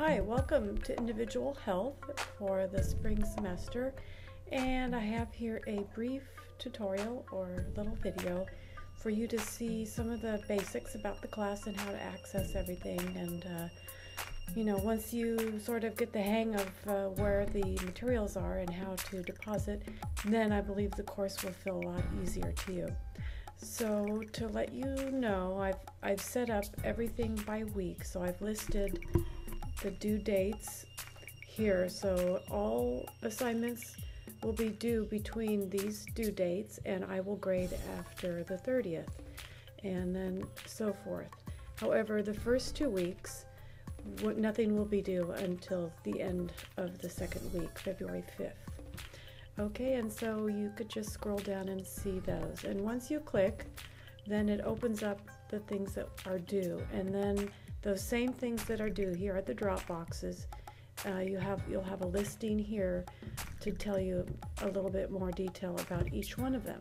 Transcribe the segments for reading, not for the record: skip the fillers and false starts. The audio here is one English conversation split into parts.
Hi, welcome to Individual Health for the spring semester, and I have here a brief tutorial or little video for you to see some of the basics about the class and how to access everything. And once you sort of get the hang of where the materials are and how to deposit, then I believe the course will feel a lot easier to you. So to let you know, I've set up everything by week, so I've listed the due dates here, so all assignments will be due between these due dates, and I will grade after the 30th, and then so forth. However, the first 2 weeks, nothing will be due until the end of the second week, February 5th. Okay, and so you could just scroll down and see those, and once you click, then it opens up the things that are due, and then those same things that are due here at the drop boxes, you'll have a listing here to tell you a little bit more detail about each one of them.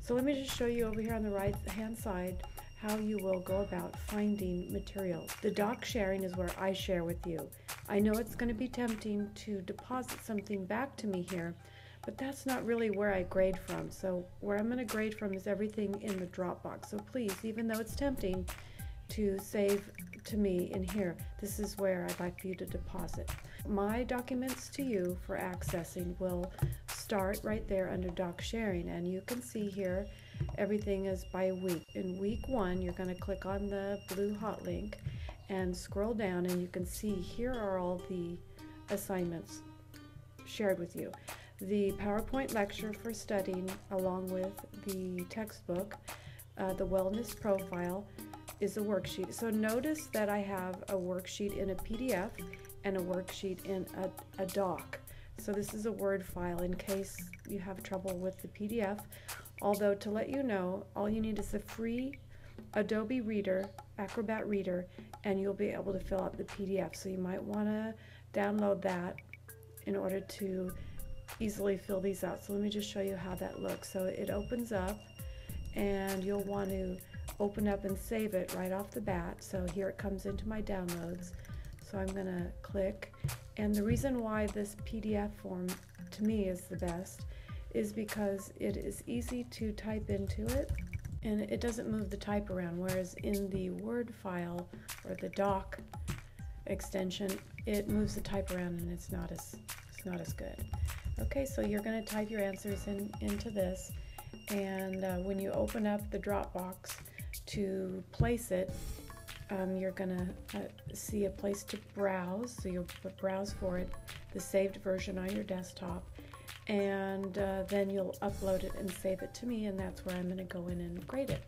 So let me just show you over here on the right hand side how you will go about finding materials. The doc sharing is where I share with you. I know it's going to be tempting to deposit something back to me here, but that's not really where I grade from. So where I'm going to grade from is everything in the Dropbox. So please, even though it's tempting to save to me in here, this is where I'd like for you to deposit. My documents to you for accessing will start right there under doc sharing, and you can see here everything is by week. In week 1, you're going to click on the blue hot link and scroll down, and you can see here are all the assignments shared with you. The PowerPoint lecture for studying along with the textbook, the wellness profile is a worksheet. So notice that I have a worksheet in a PDF and a worksheet in a doc. So this is a Word file in case you have trouble with the PDF. Although, to let you know, all you need is a free Adobe Reader, Acrobat Reader, and you'll be able to fill out the PDF. So you might want to download that in order to easily fill these out. So let me just show you how that looks. So it opens up, and you'll want to open up and save it right off the bat. So here it comes into my downloads. So I'm going to click, and the reason why this PDF form to me is the best is because it is easy to type into it and it doesn't move the type around, whereas in the Word file or the doc extension, it moves the type around and it's not as good. Okay, so you're going to type your answers into this, and when you open up the Dropbox to place it, you're going to see a place to browse, so you'll browse for it, the saved version on your desktop, and then you'll upload it and save it to me, and that's where I'm going to go in and grade it.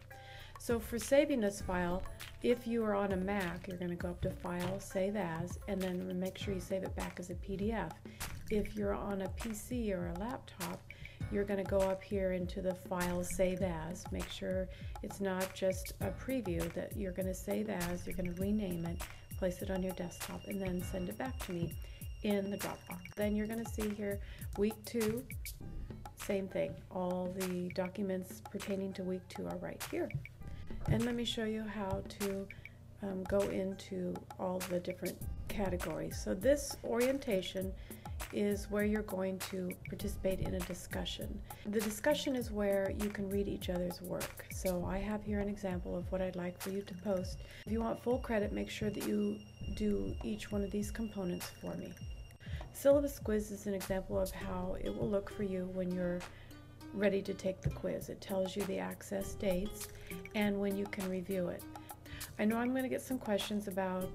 So for saving this file, if you are on a Mac, you're going to go up to File, Save As, and then make sure you save it back as a PDF. If you're on a PC or a laptop, you're going to go up here into the File, Save As. Make sure it's not just a preview, that you're going to save as, you're going to rename it, place it on your desktop, and then send it back to me in the Dropbox. Then you're going to see here week 2, same thing. All the documents pertaining to week 2 are right here. And let me show you how to go into all the different categories. So this orientation is where you're going to participate in a discussion. The discussion is where you can read each other's work. So I have here an example of what I'd like for you to post. If you want full credit, make sure that you do each one of these components for me. Syllabus quiz is an example of how it will look for you when you're ready to take the quiz. It tells you the access dates and when you can review it. I know I'm going to get some questions about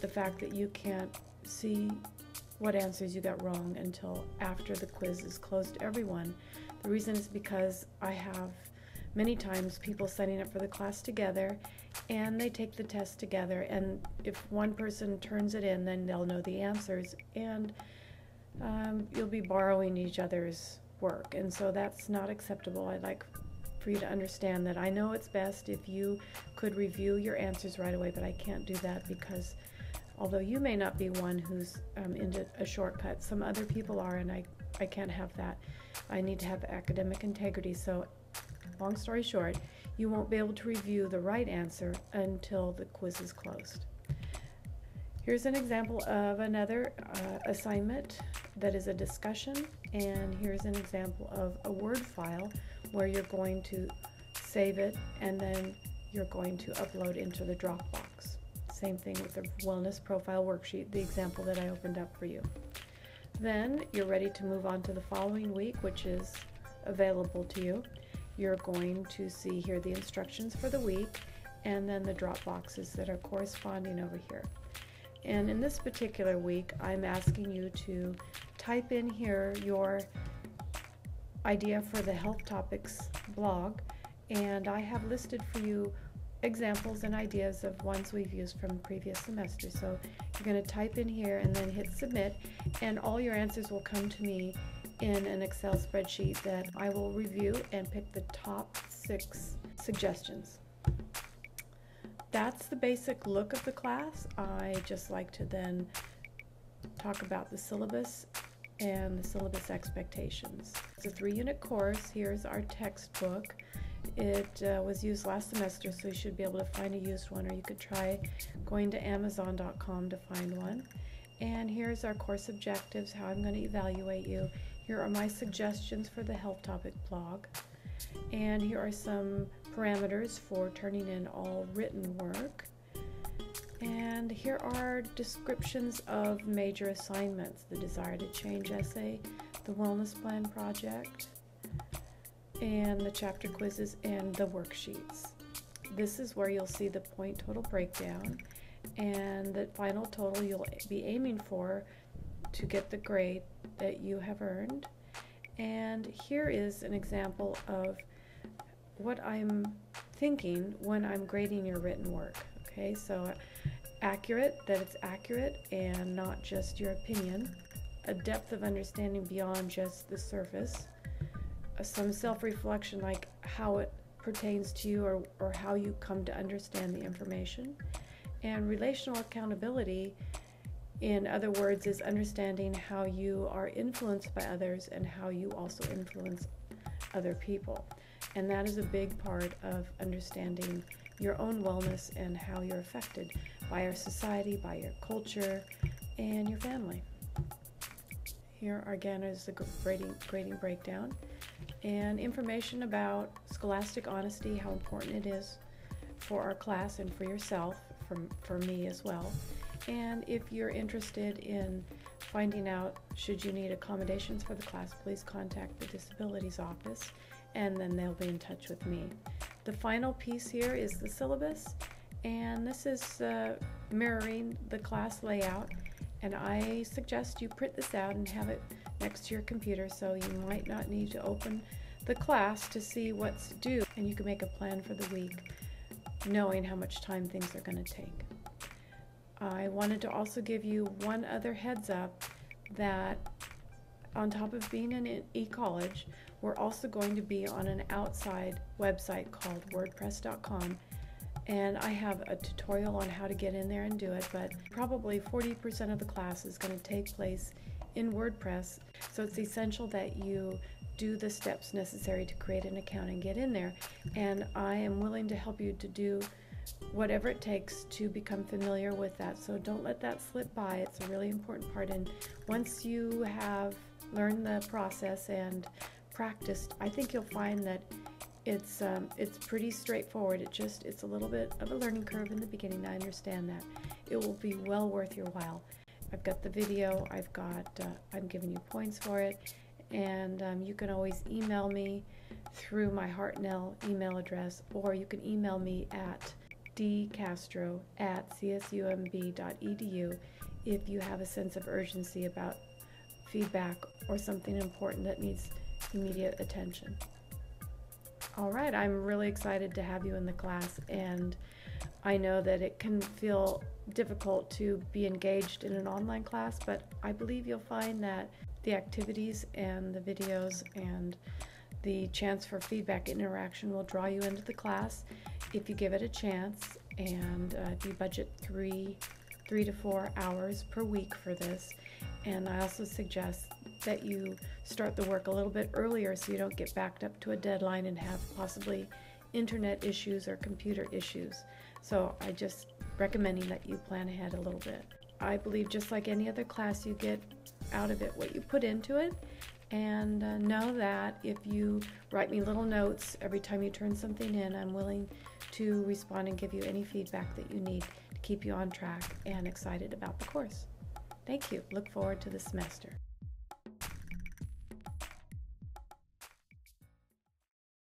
the fact that you can't see what answers you got wrong until after the quiz is closed to everyone. The reason is because I have many times people signing up for the class together, and they take the test together, and if one person turns it in, then they'll know the answers, and you'll be borrowing each other's work, and so that's not acceptable. I'd like for you to understand that I know it's best if you could review your answers right away, but I can't do that because although you may not be one who's into a shortcut, some other people are, and I can't have that. I need to have academic integrity. So long story short, you won't be able to review the right answer until the quiz is closed. Here's an example of another assignment that is a discussion, and here's an example of a Word file where you're going to save it and then you're going to upload into the Dropbox. Same thing with the wellness profile worksheet, the example that I opened up for you. Then you're ready to move on to the following week, which is available to you. You're going to see here the instructions for the week and then the drop boxes that are corresponding over here. And in this particular week, I'm asking you to type in here your idea for the Health Topics blog, and I have listed for you examples and ideas of ones we've used from previous semesters. So you're going to type in here and then hit submit, and all your answers will come to me in an Excel spreadsheet that I will review and pick the top 6 suggestions. That's the basic look of the class. I just like to then talk about the syllabus and the syllabus expectations. It's a 3-unit course. Here's our textbook. It was used last semester, so you should be able to find a used one, or you could try going to Amazon.com to find one. And here's our course objectives, how I'm going to evaluate you. Here are my suggestions for the Health Topic blog. And here are some parameters for turning in all written work. And here are descriptions of major assignments: the Desire to Change essay, the Wellness Plan project, and the chapter quizzes and the worksheets. This is where you'll see the point total breakdown and the final total you'll be aiming for to get the grade that you have earned. And here is an example of what I'm thinking when I'm grading your written work. Okay, so accurate, that it's accurate and not just your opinion, a depth of understanding beyond just the surface, some self-reflection, like how it pertains to you or how you come to understand the information, and relational accountability, in other words, is understanding how you are influenced by others and how you also influence other people. And that is a big part of understanding your own wellness and how you're affected by our society, by your culture, and your family. Here again is the grading breakdown and information about scholastic honesty, how important it is for our class and for yourself, for me as well. And if you're interested in finding out should you need accommodations for the class, please contact the disabilities office and then they'll be in touch with me. The final piece here is the syllabus, and this is mirroring the class layout, and I suggest you print this out and have it next to your computer, so you might not need to open the class to see what's due, and you can make a plan for the week knowing how much time things are going to take. I wanted to also give you one other heads up that on top of being in e-college, we're also going to be on an outside website called WordPress.com, and I have a tutorial on how to get in there and do it, but probably 40% of the class is going to take place in WordPress, so it's essential that you do the steps necessary to create an account and get in there, and I am willing to help you to do whatever it takes to become familiar with that, so don't let that slip by. It's a really important part, and once you have learned the process and practiced, I think you'll find that it's pretty straightforward. It's a little bit of a learning curve in the beginning. I understand that. It will be well worth your while. I've got the video, I'm giving you points for it, and you can always email me through my Hartnell email address, or you can email me at dcastro@csumb.edu if you have a sense of urgency about feedback or something important that needs immediate attention. All right, I'm really excited to have you in the class, and I know that it can feel difficult to be engaged in an online class, but I believe you'll find that the activities and the videos and the chance for feedback and interaction will draw you into the class if you give it a chance, and if you budget 3 to 4 hours per week for this. And I also suggest that you start the work a little bit earlier so you don't get backed up to a deadline and have possibly internet issues or computer issues. So I just recommending that you plan ahead a little bit. I believe just like any other class, you get out of it what you put into it. And know that if you write me little notes every time you turn something in, I'm willing to respond and give you any feedback that you need to keep you on track and excited about the course. Thank you. Look forward to the semester.